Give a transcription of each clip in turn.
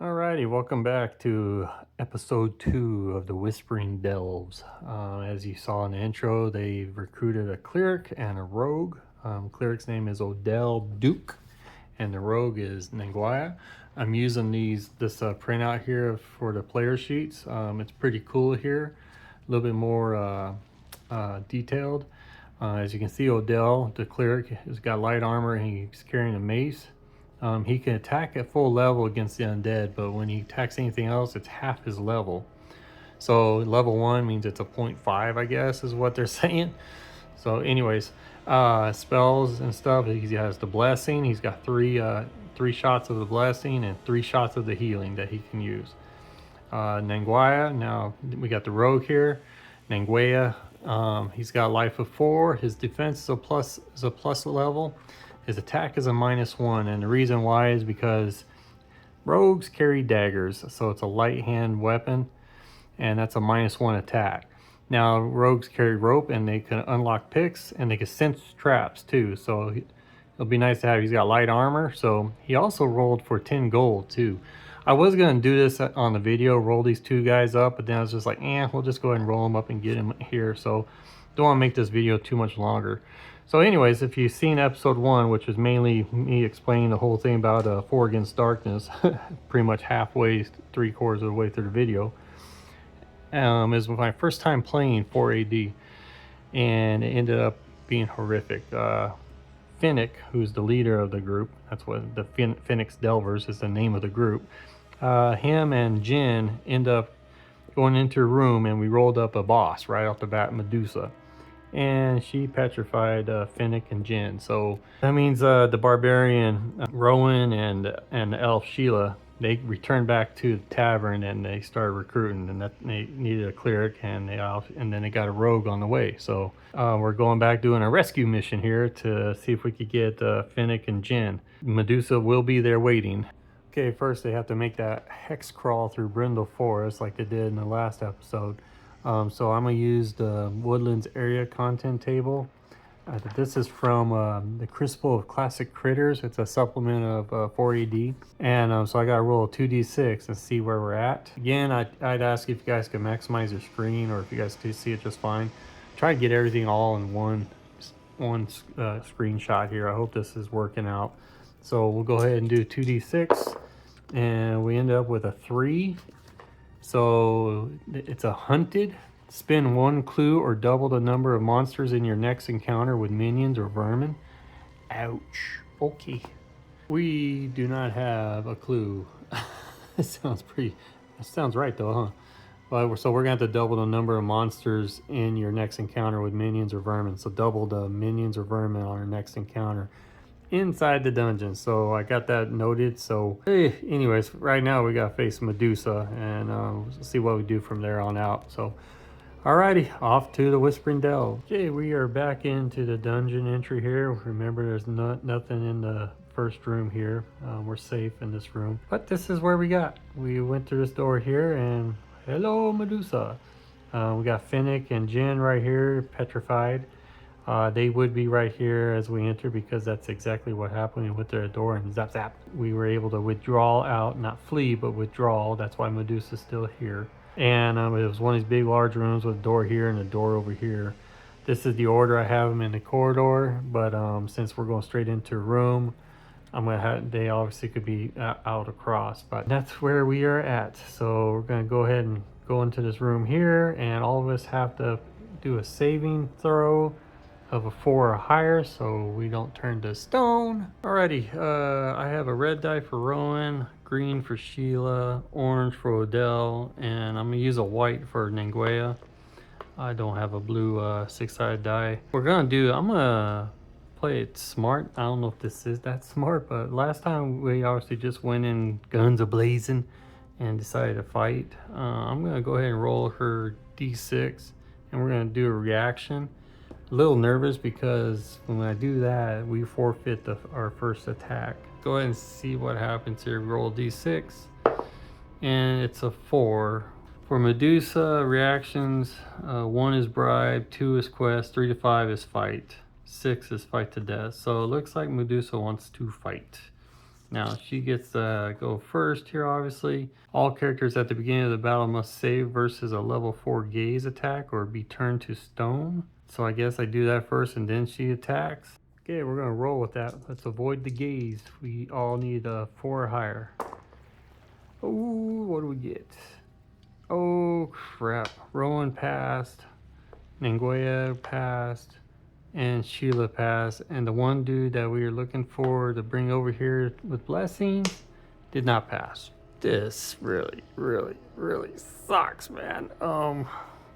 Alrighty, welcome back to episode 2 of the Whispering Delves. As you saw in the intro, they recruited a cleric and a rogue. Cleric's name is Odell Duke, and the rogue is Nanguaya. I'm using this printout here for the player sheets. It's pretty cool here, a little bit more detailed. As you can see, Odell, the cleric, has got light armor and he's carrying a mace. He can attack at full level against the undead, but when he attacks anything else, it's half his level. So level 1 means it's a 0.5, I guess, is what they're saying. So anyways, spells and stuff, he has the blessing. He's got three shots of the blessing and 3 shots of the healing that he can use. Nanguaya, now we got the rogue here. Nanguaya, he's got life of 4. His defense is a plus level. His attack is a -1, and the reason why is because rogues carry daggers, so it's a light hand weapon, and that's a -1 attack. Now, rogues carry rope, and they can unlock picks, and they can sense traps too, so it'll be nice to have. He's got light armor, so he also rolled for 10 gold too. I was going to do this on the video, roll these 2 guys up, but then I was just like, we'll just go ahead and roll them up and get him here, so don't want to make this video too much longer. So anyways, if you've seen episode 1, which is mainly me explaining the whole thing about 4 Against Darkness, pretty much halfway, 3/4 of the way through the video, is my first time playing 4AD, and it ended up being horrific. Fennick, who's the leader of the group, that's what the Fennick's Delvers is the name of the group, him and Jen end up going into a room, and we rolled up a boss right off the bat, Medusa. And she petrified Fennick and Jen. So that means the barbarian Rowan and elf Sheila, they returned back to the tavern and they started recruiting, and that they needed a cleric, and then they got a rogue on the way. So we're going back doing a rescue mission here to see if we could get Fennick and Jen. Medusa will be there waiting. Okay, first they have to make that hex crawl through Brindle Forest like they did in the last episode. So I'm going to use the Woodlands area content table. This is from the Crucible of Classic Critters. It's a supplement of 4AD. And so I got to roll a 2d6 and see where we're at. Again, I'd ask if you guys can maximize your screen, or if you guys can see it just fine. Try to get everything all in one screenshot here. I hope this is working out. So we'll go ahead and do 2d6. And we end up with a 3. So it's a hunted. Spin 1 clue or double the number of monsters in your next encounter with minions or vermin. Ouch. Okay. We do not have a clue. That sounds right though, huh? But so we're gonna have to double the number of monsters in your next encounter with minions or vermin. So double the minions or vermin on our next encounter inside the dungeon. So I got that noted. So anyways, right now we got to face Medusa, and we'll see what we do from there on out. So alrighty, off to the Whispering Delve. Okay, we are back into the dungeon entry here. Remember, there's nothing in the first room here. We're safe in this room, but this is where we went through this door here, and hello Medusa. We got Fennick and Jen right here, petrified. They would be right here as we enter, because that's exactly what happened. We went through the door and zap zap. We were able to withdraw out, not flee, but withdraw. That's why Medusa's still here. And it was one of these big large rooms with a door here and a door over here. This is the order I have them in the corridor, but since we're going straight into a room, they obviously could be out across, but that's where we are at. So we're gonna go ahead and go into this room here, and all of us have to do a saving throw of a 4 or higher so we don't turn to stone. Alrighty, I have a red die for Rowan, green for Sheila, orange for Odell, and I'm gonna use a white for Nanguea. I don't have a blue 6-sided die. I'm gonna play it smart. I don't know if this is that smart, but last time we obviously just went in guns a-blazing and decided to fight. I'm gonna go ahead and roll her d6 and we're gonna do a reaction. A little nervous because when I do that, we forfeit our first attack. Go ahead and see what happens here. Roll d6 and it's a 4. For Medusa reactions, 1 is bribe, 2 is quest, 3 to 5 is fight, 6 is fight to death. So it looks like Medusa wants to fight. Now she gets to go first here, obviously. All characters at the beginning of the battle must save versus a level 4 gaze attack or be turned to stone. So I guess I do that first and then she attacks. Okay, we're gonna roll with that. Let's avoid the gaze. We all need a 4 or higher. Ooh, what do we get? Oh crap, Rowan passed, Nanguea passed, and Sheila passed, and the one dude that we were looking for to bring over here with blessings did not pass. This really sucks, man. We're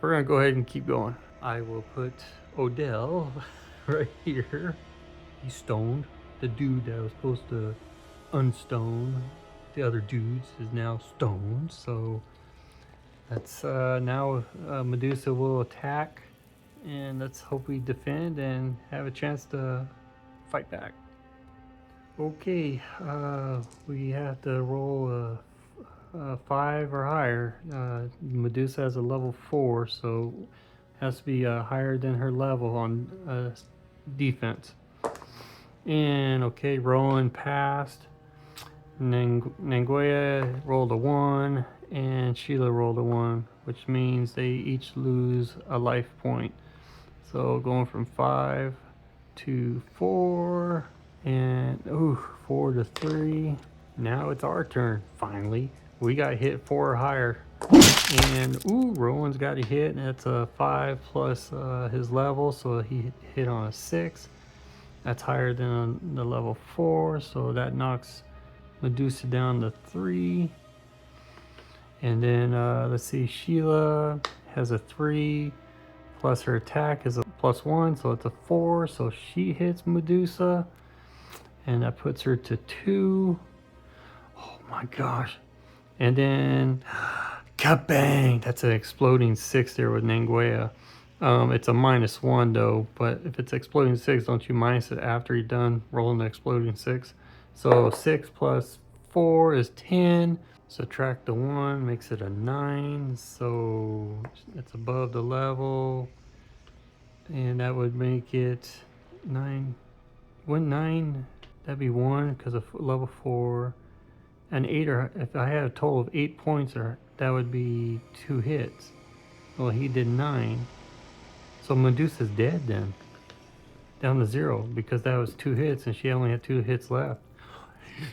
gonna go ahead and keep going. I will put Odell right here. He's stoned. The dude that was supposed to unstone the other dudes is now stoned, so that's now Medusa will attack, and let's hope we defend and have a chance to fight back. Okay, we have to roll a 5 or higher. Medusa has a level 4, so has to be higher than her level on defense. And okay, Rowan passed. Nanguea rolled a 1 and Sheila rolled a 1, which means they each lose a life point. So going from 5 to 4 and 4 to 3. Now it's our turn, finally. We got hit 4 or higher. And Rowan's got a hit, and that's a 5 plus his level, so he hit on a 6. That's higher than the level 4, so that knocks Medusa down to 3. And then let's see, Sheila has a 3 plus her attack is a +1, so it's a 4, so she hits Medusa and that puts her to 2. Oh my gosh. And then kabang, that's an exploding 6 there with Nanguea. It's a -1 though, but if it's exploding 6, don't you minus it after you're done rolling the exploding 6? So 6 plus 4 is 10. Subtract the 1 makes it a 9. So it's above the level. And that would make it 9. 9, that'd be 1 because of level 4. And 8, or if I had a total of 8 points, or that would be 2 hits. Well, he did 9. So Medusa's dead then. Down to 0 because that was 2 hits and she only had 2 hits left.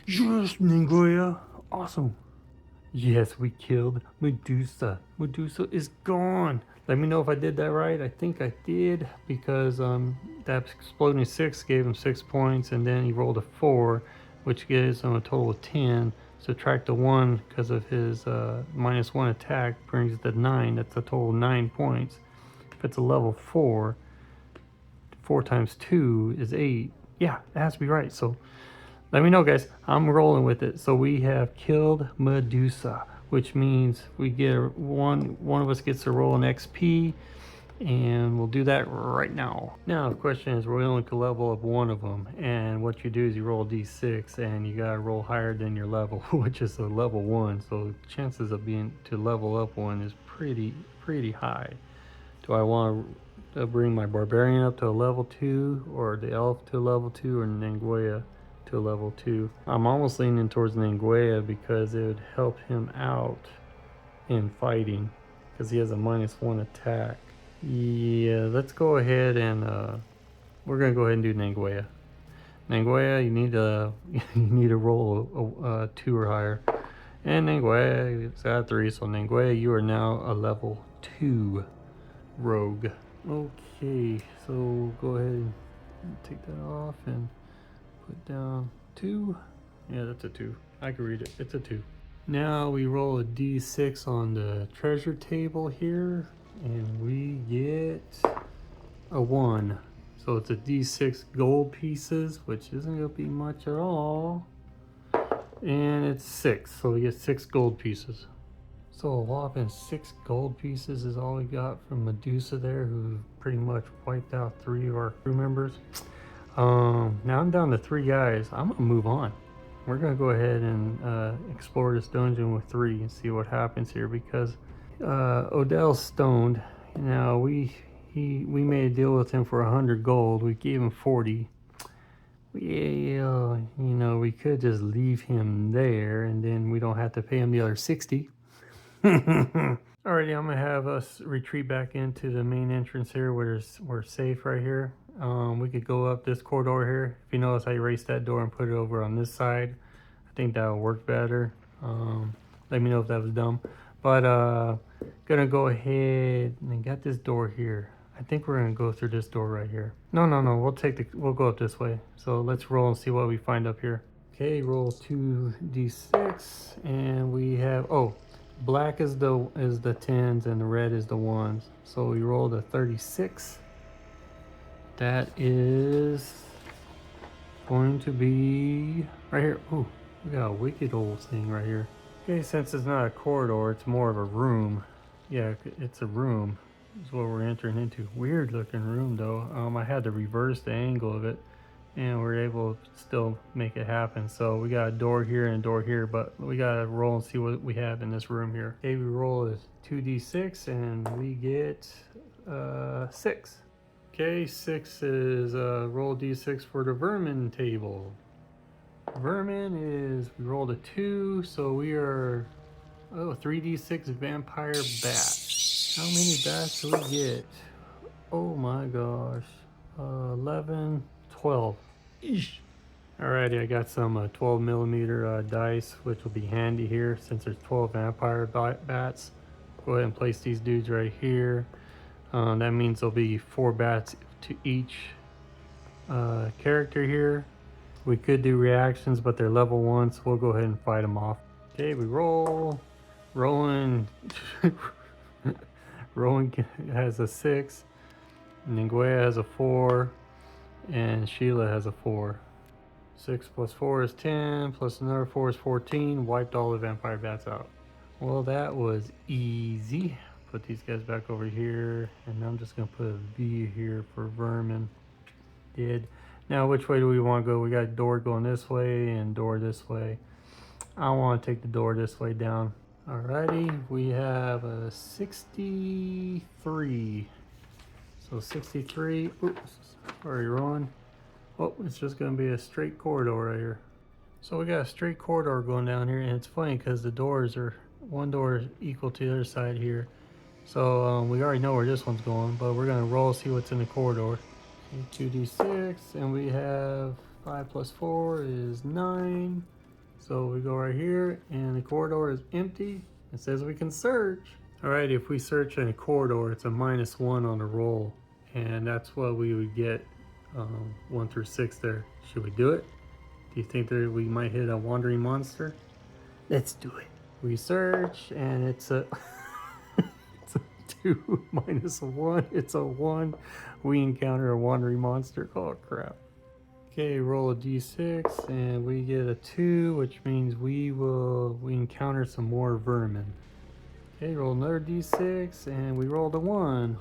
Yes, Nanguea. Awesome. Yes, we killed Medusa. Medusa is gone. Let me know if I did that right. I think I did because that exploding 6 gave him 6 points, and then he rolled a 4, which gives him a total of 10. Subtract the 1 because of his -1 attack brings it to 9. That's a total of 9 points. If it's a level 4, 4 times 2 is 8. Yeah, it has to be right. So let me know, guys. I'm rolling with it. So we have killed Medusa, which means we get one of us gets to roll an XP, and we'll do that right now. Now the question is, we only can level up one of them, and what you do is you roll a d6 and you gotta roll higher than your level, which is a level 1. So chances of being to level up one is pretty high. Do I want to bring my barbarian up to a level 2, or the elf to a level 2, or Nanguea to level 2? I'm almost leaning towards Nanguea because it would help him out in fighting because he has a -1 attack. Yeah, let's go ahead and we're gonna go ahead and do Nanguea. Nanguea, you need to you need to roll a 2 or higher. And Nanguea is at 3, so Nanguea, you are now a level 2 rogue. Okay, so go ahead and take that off and put down 2. Yeah, that's a 2. I can read it. It's a 2. Now we roll a d6 on the treasure table here, and we get a 1. So it's a d6 gold pieces, which isn't going to be much at all. And it's 6, so we get 6 gold pieces. So a whopping 6 gold pieces is all we got from Medusa there, who pretty much wiped out 3 of our crew members. Now I'm down to 3 guys. I'm gonna move on. We're gonna go ahead and explore this dungeon with 3 and see what happens here, because Odell's stoned. Now we made a deal with him for 100 gold. We gave him 40. Yeah, you know, we could just leave him there and then we don't have to pay him the other 60. Alrighty, I'm gonna have us retreat back into the main entrance here where we're safe right here. We could go up this corridor here. If you notice, I erased that door and put it over on this side. I think that'll work better. Let me know if that was dumb. But gonna go ahead and got this door here. I think we're gonna go through this door right here. No, we'll go up this way. So let's roll and see what we find up here. Okay, roll 2d6, and we have, oh, black is the 10s and the red is the 1s. So we rolled a 36. That is going to be right here. Ooh, we got a wicked old thing right here. Okay, since it's not a corridor, it's more of a room. Yeah, it's a room. Is what we're entering into. Weird looking room though. I had to reverse the angle of it, and we're able to still make it happen. So we got a door here and a door here, but we gotta roll and see what we have in this room here. Okay, we roll a 2d6 and we get 6. Okay, 6 is roll d6 for the vermin table. Vermin is, we rolled a 2, so we are 3d6 vampire bat. How many bats do we get? Oh my gosh. 11, 12. Eesh. Alrighty, I got some 12 millimeter dice, which will be handy here since there's 12 vampire bats. Go ahead and place these dudes right here. That means there'll be 4 bats to each character here. We could do reactions, but they're level 1, so we'll go ahead and fight them off. Okay, we roll. Rolling. Rowan has a 6, Nanguea has a 4, and Sheila has a 4. 6 plus 4 is 10, plus another 4 is 14. Wiped all the vampire bats out. Well, that was easy. Put these guys back over here, and I'm just gonna put a V here for vermin. Did. Now, which way do we want to go? We got a door going this way and door this way. I want to take the door this way down. Alrighty, we have a 63. So 63. Oops, sorry, Ron. Oh, it's just going to be a straight corridor right here. So we got a straight corridor going down here, and it's funny because the doors are, one door is equal to the other side here. So we already know where this one's going, but we're going to roll, see what's in the corridor. Okay, 2d6, and we have 5 plus 4 is 9. So we go right here, and the corridor is empty. It says we can search. All right, if we search in a corridor, it's a -1 on the roll, and that's what we would get 1 through 6 there. Should we do it? Do you think that we might hit a wandering monster? Let's do it. We search, and it's a it's a 2 -1. It's a 1. We encounter a wandering monster. Oh crap. Okay, roll a d6 and we get a 2, which means we encounter some more vermin. Okay, roll another d6 and we rolled a 1,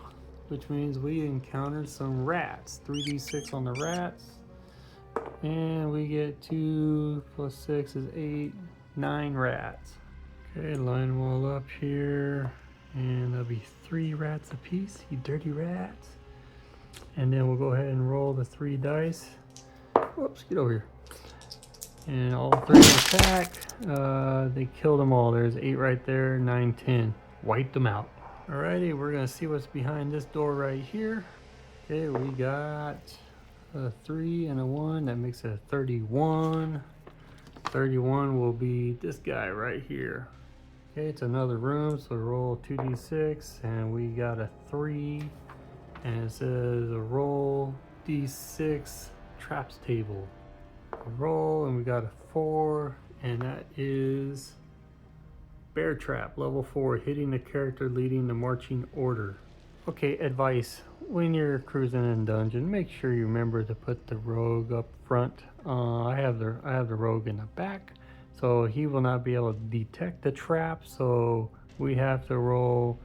which means we encounter some rats. 3d6 on the rats, and we get 2 plus 6 is 8, 9 rats. Okay, line them all up here, and there'll be 3 rats apiece, you dirty rats. And then we'll go ahead and roll the 3 dice. Whoops, get over here. And all 3 attack. They killed them all. There's 8 right there, 9, 10. Wiped them out. Alrighty, we're gonna see what's behind this door right here. Okay, we got A 3 and a 1, that makes it a 31. 31 will be this guy right here. Okay, it's another room, so roll 2d6, and we got a 3, and it says a roll d6 traps table. Roll, and we got a 4, and that is bear trap, level 4, hitting the character leading the marching order. Okay, advice. When you're cruising in dungeon, make sure you remember to put the rogue up front. I have the rogue in the back, so he will not be able to detect the trap. So we have to roll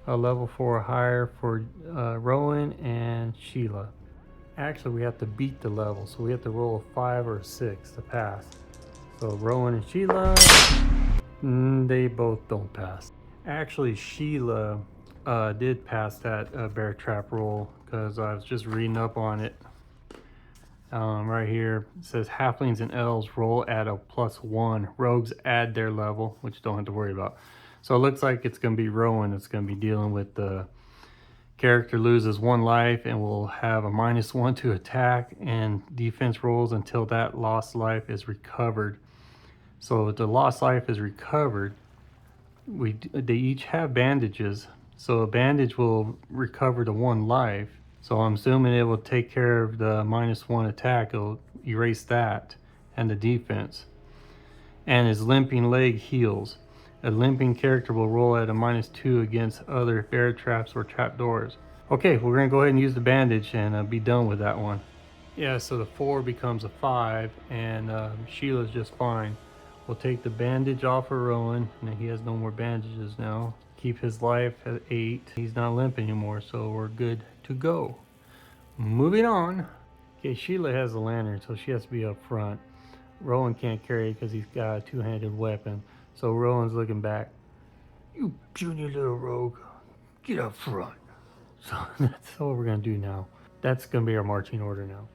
a level 4 or higher for Rowan and Sheila. Actually, we have to beat the level, so we have to roll a 5 or a 6 to pass. So Rowan and Sheila, they both don't pass. Actually, Sheila did pass that bear trap roll because I was just reading up on it. Right here it says halflings and elves roll at a +1. Rogues add their level, which you don't have to worry about. So it looks like it's going to be Rowan that's going to be dealing with the character loses 1 life and will have a -1 to attack and defense rolls until that lost life is recovered. So if the lost life is recovered, they each have bandages, so a bandage will recover the 1 life. So I'm assuming it will take care of the -1 attack. It'll erase that and the defense. And his limping leg heals. A limping character will roll at a -2 against other bear traps or trap doors. Okay, we're gonna go ahead and use the bandage and be done with that one. Yeah, so the 4 becomes a 5, and Sheila's just fine. We'll take the bandage off of Rowan, and he has no more bandages now. Keep his life at 8. He's not limp anymore, so we're good to go. Moving on. Okay, Sheila has a lantern, so she has to be up front. Rowan can't carry it because he's got a 2-handed weapon. So Rowan's looking back. You puny little rogue, get up front. So that's what we're gonna do now. That's gonna be our marching order now.